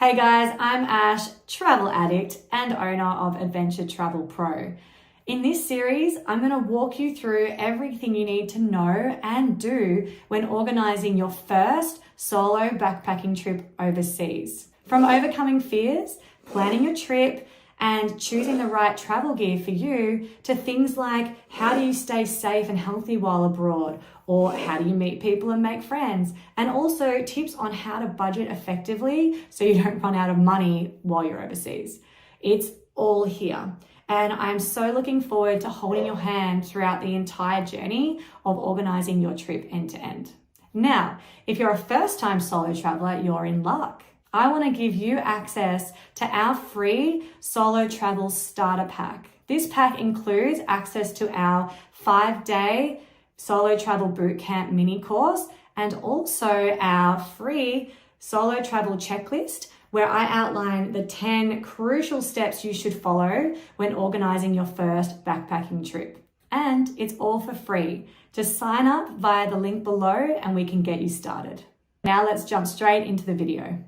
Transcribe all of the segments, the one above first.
Hey guys, I'm Ash, travel addict and owner of Adventure Travel Pro. In this series, I'm going to walk you through everything you need to know and do when organizing your first solo backpacking trip overseas. From overcoming fears, planning your trip, and choosing the right travel gear for you, to things like how do you stay safe and healthy while abroad, or how do you meet people and make friends, and also tips on how to budget effectively so you don't run out of money while you're overseas. It's all here. And I'm so looking forward to holding your hand throughout the entire journey of organizing your trip end to end. Now, if you're a first-time solo traveler, you're in luck. I want to give you access to our free solo travel starter pack. This pack includes access to our 5-day solo travel bootcamp mini course and also our free solo travel checklist, where I outline the 10 crucial steps you should follow when organizing your first backpacking trip. And it's all for free. Just sign up via the link below and we can get you started. Now let's jump straight into the video.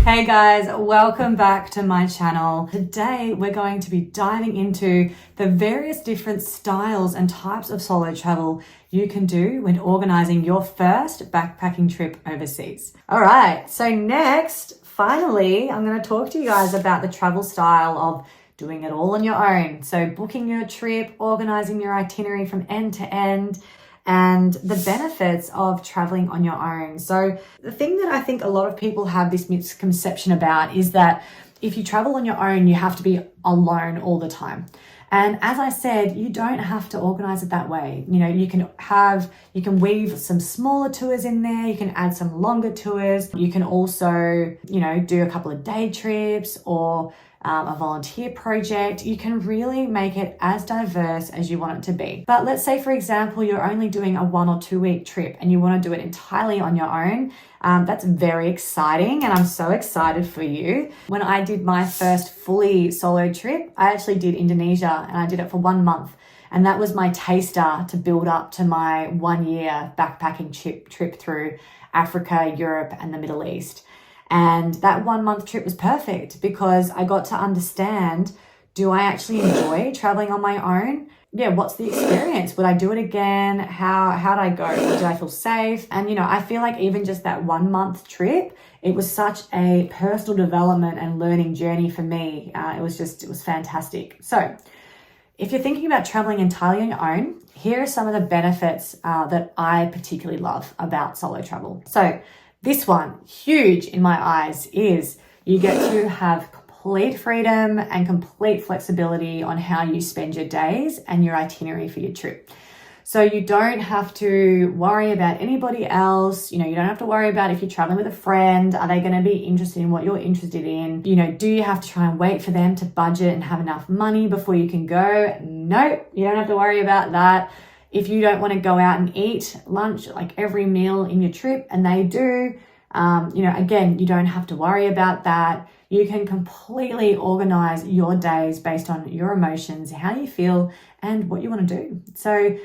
Hey guys, welcome back to my channel. Today we're going to be diving into the various different styles and types of solo travel you can do when organizing your first backpacking trip overseas. All right, so next, finally, I'm going to talk to you guys about the travel style of doing it all on your own. So booking your trip, organizing your itinerary from end to end, and the benefits of traveling on your own. So the thing that I think a lot of people have this misconception about is that if you travel on your own, you have to be alone all the time. And as I said, you don't have to organize it that way. You know, you can weave some smaller tours in there. You can add some longer tours. You can also, do a couple of day trips or a volunteer project. You can really make it as diverse as you want it to be. But let's say, for example, you're only doing a 1 or 2 week trip and you want to do it entirely on your own. That's very exciting, and I'm so excited for you. When I did my first fully solo trip, I actually did Indonesia, and I did it for 1 month. And that was my taster to build up to my 1 year backpacking trip through Africa, Europe, and the Middle East. And that 1 month trip was perfect because I got to understand, do I actually enjoy traveling on my own? Yeah, what's the experience? Would I do it again? How'd I go? Did I feel safe? And, I feel like even just that 1 month trip, it was such a personal development and learning journey for me. It was fantastic. So if you're thinking about traveling entirely on your own, here are some of the benefits that I particularly love about solo travel. So this one, huge in my eyes, is you get to have complete freedom and complete flexibility on how you spend your days and your itinerary for your trip. So you don't have to worry about anybody else. You don't have to worry about if you're traveling with a friend, are they going to be interested in what you're interested in? Do you have to try and wait for them to budget and have enough money before you can go? Nope, you don't have to worry about that. If you don't want to go out and eat lunch like every meal in your trip, and they do, again, you don't have to worry about that. You can completely organize your days based on your emotions, how you feel, and what you want to do. So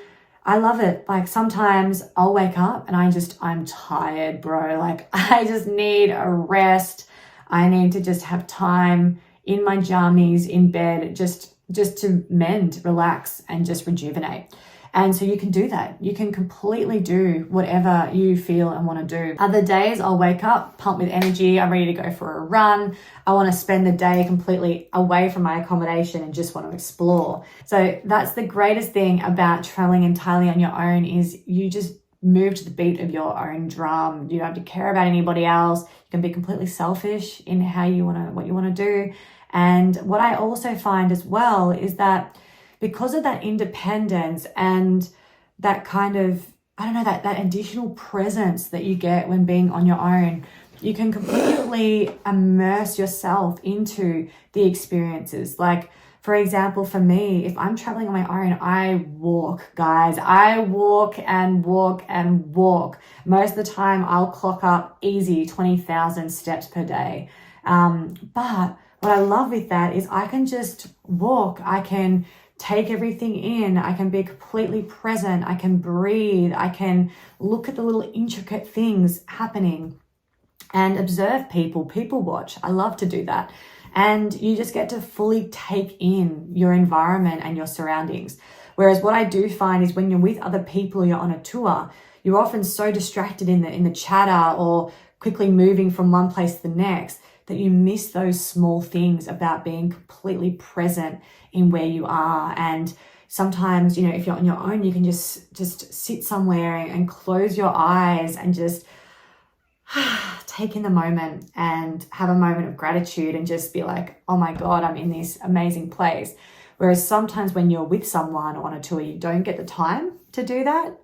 I love it. Like sometimes I'll wake up and I'm tired, bro. Like I just need a rest. I need to just have time in my jammies in bed, just to mend, relax, and just rejuvenate. And so you can do that. You can completely do whatever you feel and want to do. Other days I'll wake up, pumped with energy. I'm ready to go for a run. I want to spend the day completely away from my accommodation and just want to explore. So that's the greatest thing about traveling entirely on your own, is you just move to the beat of your own drum. You don't have to care about anybody else. You can be completely selfish in what you want to do. And what I also find as well is that because of that independence and that kind of, that additional presence that you get when being on your own, you can completely immerse yourself into the experiences. Like, for example, for me, if I'm traveling on my own, I walk, guys. I walk and walk and walk. Most of the time, I'll clock up easy 20,000 steps per day. But what I love with that is I can just walk, I can take everything in, I can be completely present, I can breathe, I can look at the little intricate things happening and observe people watch. I love to do that. And you just get to fully take in your environment and your surroundings. Whereas what I do find is when you're with other people, you're on a tour, you're often so distracted in the chatter or quickly moving from one place to the next that you miss those small things about being completely present in where you are. And sometimes, you know, if you're on your own, you can just sit somewhere and close your eyes and just take in the moment and have a moment of gratitude and just be like, oh my God, I'm in this amazing place. Whereas sometimes when you're with someone on a tour, you don't get the time to do that.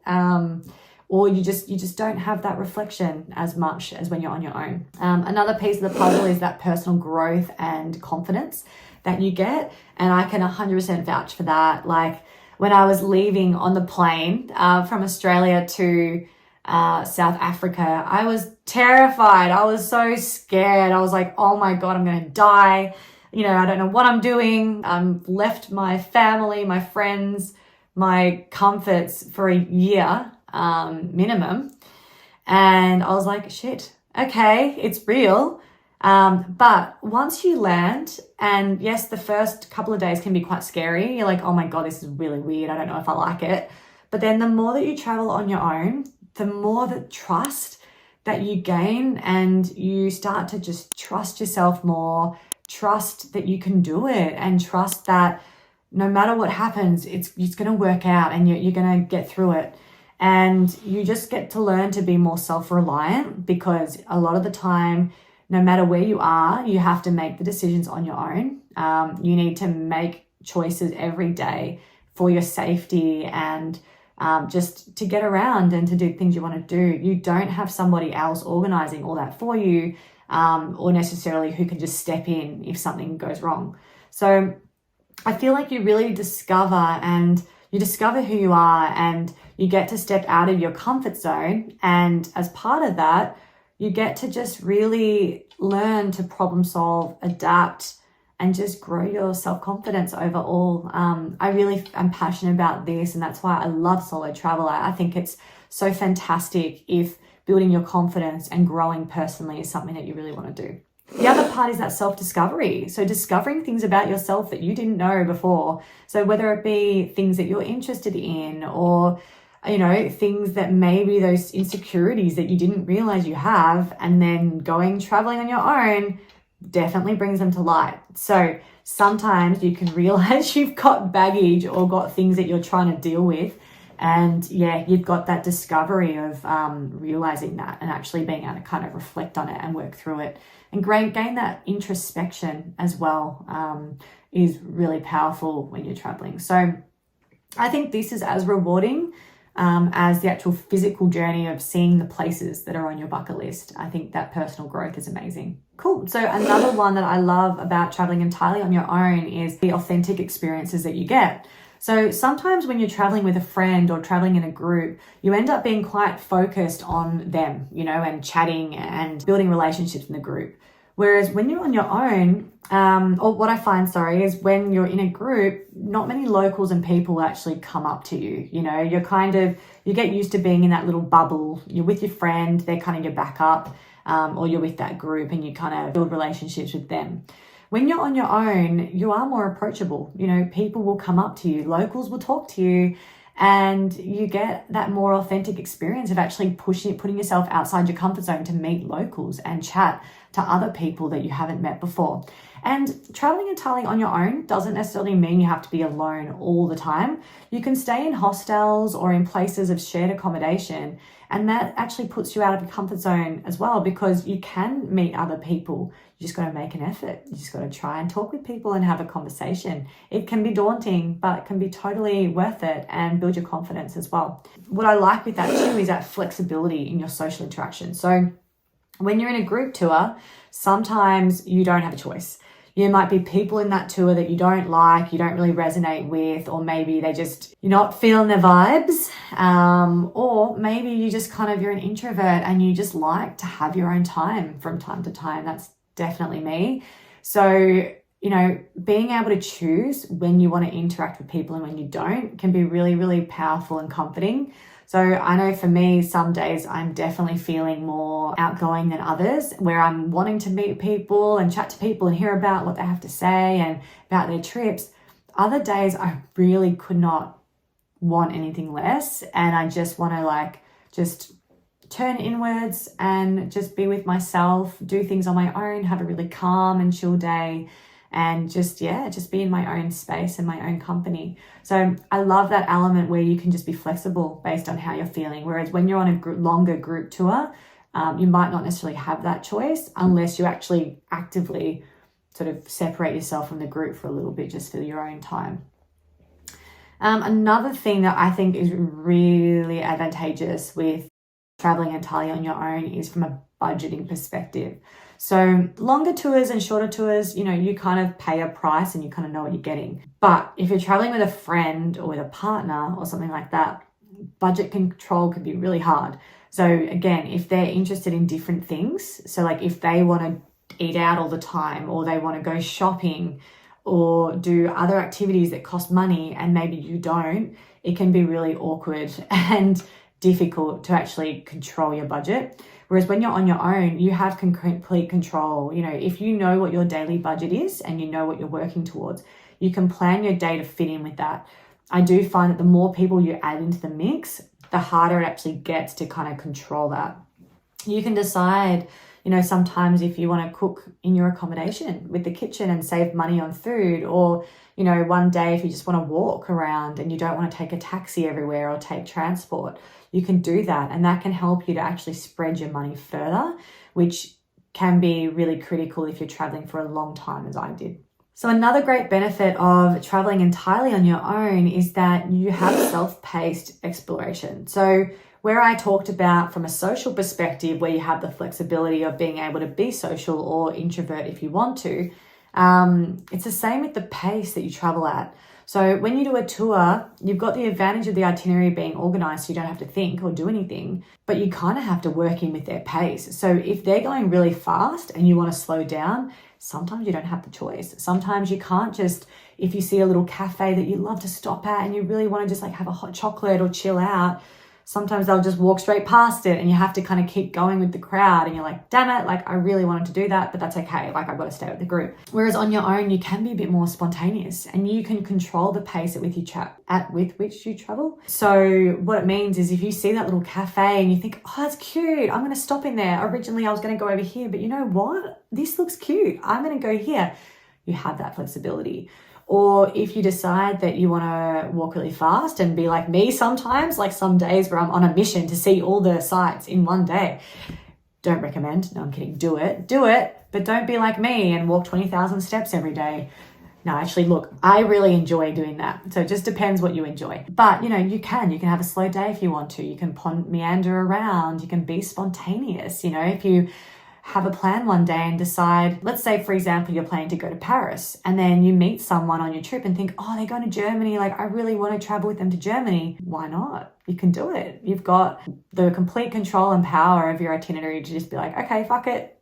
Or you just don't have that reflection as much as when you're on your own. Another piece of the puzzle is that personal growth and confidence that you get. And I can 100% vouch for that. Like when I was leaving on the plane from Australia to South Africa, I was terrified. I was so scared. I was like, oh my God, I'm going to die. You know, I don't know what I'm doing. Left my family, my friends, my comforts for a year minimum. And I was like, shit, okay, it's real. But once you land, and yes, the first couple of days can be quite scary. You're like, oh my God, this is really weird. I don't know if I like it. But then the more that you travel on your own, the more the trust that you gain, and you start to just trust yourself more, trust that you can do it, and trust that no matter what happens, it's going to work out and you're going to get through it. And you just get to learn to be more self-reliant, because a lot of the time, no matter where you are, you have to make the decisions on your own. You need to make choices every day for your safety and just to get around and to do things you want to do. You don't have somebody else organizing all that for you, or necessarily who can just step in if something goes wrong. So I feel like you really discover who you are, and you get to step out of your comfort zone. And as part of that, you get to just really learn to problem solve, adapt, and just grow your self-confidence overall. I really am passionate about this, and that's why I love solo travel. I think it's so fantastic if building your confidence and growing personally is something that you really want to do. The other part is that self-discovery. So discovering things about yourself that you didn't know before. So whether it be things that you're interested in, or, you know, things that maybe those insecurities that you didn't realize you have, and then traveling on your own definitely brings them to light. So sometimes you can realize you've got baggage or got things that you're trying to deal with. And yeah, you've got that discovery of realizing that and actually being able to kind of reflect on it and work through it. And gain that introspection as well is really powerful when you're traveling. So I think this is as rewarding as the actual physical journey of seeing the places that are on your bucket list. I think that personal growth is amazing. Cool. So another one that I love about traveling entirely on your own is the authentic experiences that you get. So sometimes when you're traveling with a friend or traveling in a group, you end up being quite focused on them, you know, and chatting and building relationships in the group. Whereas when you're on your own, or what I find, is when you're in a group, not many locals and people actually come up to you. You know, you get used to being in that little bubble. You're with your friend, they're kind of your backup, or you're with that group and you kind of build relationships with them. When you're on your own, you are more approachable. You know, people will come up to you, locals will talk to you, and you get that more authentic experience of actually putting yourself outside your comfort zone to meet locals and chat to other people that you haven't met before. And traveling entirely on your own doesn't necessarily mean you have to be alone all the time. You can stay in hostels or in places of shared accommodation, and that actually puts you out of your comfort zone as well, because you can meet other people. You just got to make an effort. You just got to try and talk with people and have a conversation. It can be daunting, but it can be totally worth it and build your confidence as well. What I like with that too is that flexibility in your social interaction. So when you're in a group tour, sometimes you don't have a choice. You might be people in that tour that you don't like, you don't really resonate with, or maybe you're not feeling their vibes. Or maybe you're an introvert and you just like to have your own time from time to time. That's definitely me. So, being able to choose when you want to interact with people and when you don't can be really, really powerful and comforting. So I know for me, some days I'm definitely feeling more outgoing than others, where I'm wanting to meet people and chat to people and hear about what they have to say and about their trips. Other days I really could not want anything less, and I just want to just turn inwards and just be with myself, do things on my own, have a really calm and chill day, and just be in my own space and my own company. So I love that element where you can just be flexible based on how you're feeling. Whereas when you're on a longer group tour, you might not necessarily have that choice unless you actually actively sort of separate yourself from the group for a little bit, just for your own time. Another thing that I think is really advantageous with traveling entirely on your own is from a budgeting perspective. So longer tours and shorter tours, you kind of pay a price and you kind of know what you're getting. But if you're traveling with a friend or with a partner or something like that, budget control can be really hard. So again, if they're interested in different things, so like if they want to eat out all the time, or they want to go shopping or do other activities that cost money and maybe you don't, it can be really awkward and difficult to actually control your budget. Whereas when you're on your own, you have complete control. If you know what your daily budget is and you know what you're working towards, you can plan your day to fit in with that. I do find that the more people you add into the mix, the harder it actually gets to kind of control that. You can decide, sometimes if you want to cook in your accommodation with the kitchen and save money on food, or, one day if you just want to walk around and you don't want to take a taxi everywhere or take transport, you can do that. And that can help you to actually spread your money further, which can be really critical if you're traveling for a long time, as I did. So another great benefit of traveling entirely on your own is that you have self-paced exploration. So where I talked about from a social perspective, where you have the flexibility of being able to be social or introvert if you want to, it's the same with the pace that you travel at. So when you do a tour, you've got the advantage of the itinerary being organized, so you don't have to think or do anything, but you kind of have to work in with their pace. So if they're going really fast and you want to slow down, sometimes you don't have the choice. Sometimes you can't just, if you see a little cafe that you love to stop at and you really want to just have a hot chocolate or chill out, sometimes they'll just walk straight past it and you have to kind of keep going with the crowd and you're like, damn it, I really wanted to do that, but that's okay. I've got to stay with the group. Whereas on your own, you can be a bit more spontaneous and you can control the pace with which you travel. So what it means is if you see that little cafe and you think, oh, that's cute, I'm going to stop in there. Originally, I was going to go over here, but you know what? This looks cute. I'm going to go here. You have that flexibility. Or if you decide that you want to walk really fast and be like me sometimes, like some days where I'm on a mission to see all the sites in one day. Don't recommend. No, I'm kidding. Do it, but don't be like me and walk 20,000 steps every day. No, actually, look, I really enjoy doing that. So it just depends what you enjoy. But, you can have a slow day if you want to. You can meander around. You can be spontaneous. If you have a plan one day and decide, let's say, for example, you're planning to go to Paris and then you meet someone on your trip and think, oh, they're going to Germany. I really want to travel with them to Germany. Why not? You can do it. You've got the complete control and power of your itinerary to just be like, okay, fuck it.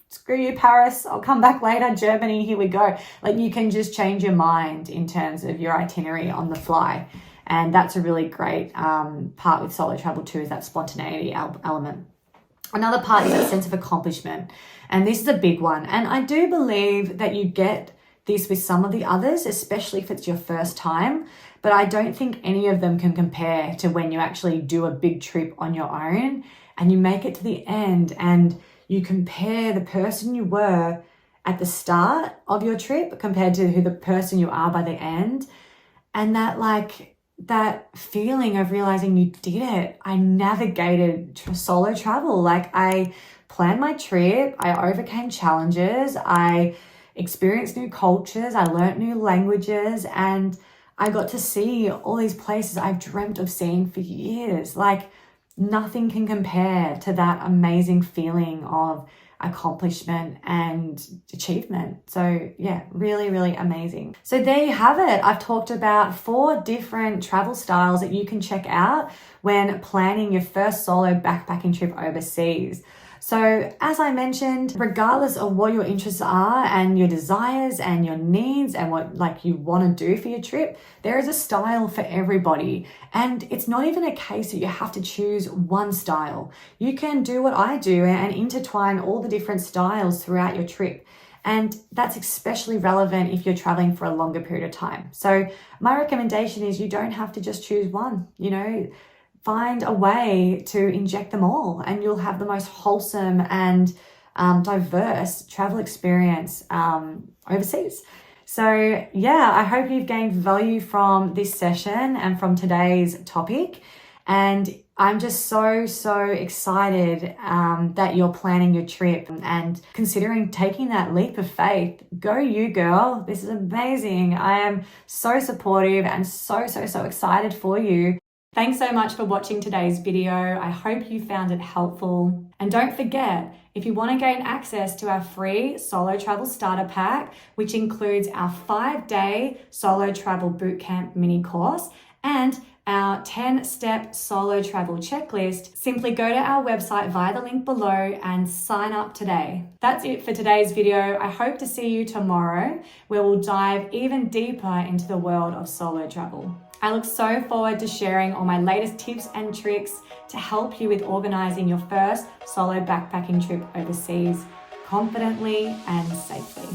Screw you, Paris. I'll come back later. Germany, here we go. You can just change your mind in terms of your itinerary on the fly. And that's a really great part with solo travel too, is that spontaneity element. Another part is that sense of accomplishment. And this is a big one. And I do believe that you get this with some of the others, especially if it's your first time. But I don't think any of them can compare to when you actually do a big trip on your own and you make it to the end and you compare the person you were at the start of your trip compared to who the person you are by the end. And that feeling of realizing you did it. I navigated solo travel. I planned my trip. I overcame challenges. I experienced new cultures. I learned new languages, and I got to see all these places I've dreamt of seeing for years. Nothing can compare to that amazing feeling of accomplishment and achievement. So yeah, really, really amazing. So there you have it. I've talked about 4 different travel styles that you can check out when planning your first solo backpacking trip overseas. So as I mentioned, regardless of what your interests are and your desires and your needs and what like you want to do for your trip, there is a style for everybody. And it's not even a case that you have to choose one style. You can do what I do and intertwine all the different styles throughout your trip. And that's especially relevant if you're traveling for a longer period of time. So my recommendation is you don't have to just choose one, find a way to inject them all and you'll have the most wholesome and diverse travel experience overseas. So yeah, I hope you've gained value from this session and from today's topic. And I'm just so excited that you're planning your trip and considering taking that leap of faith. Go you, girl. This is amazing. I am so supportive and so excited for you. Thanks so much for watching today's video. I hope you found it helpful. And don't forget, if you want to gain access to our free solo travel starter pack, which includes our 5-day solo travel bootcamp mini course and our 10-step solo travel checklist, simply go to our website via the link below and sign up today. That's it for today's video. I hope to see you tomorrow, where we'll dive even deeper into the world of solo travel. I look so forward to sharing all my latest tips and tricks to help you with organizing your first solo backpacking trip overseas confidently and safely.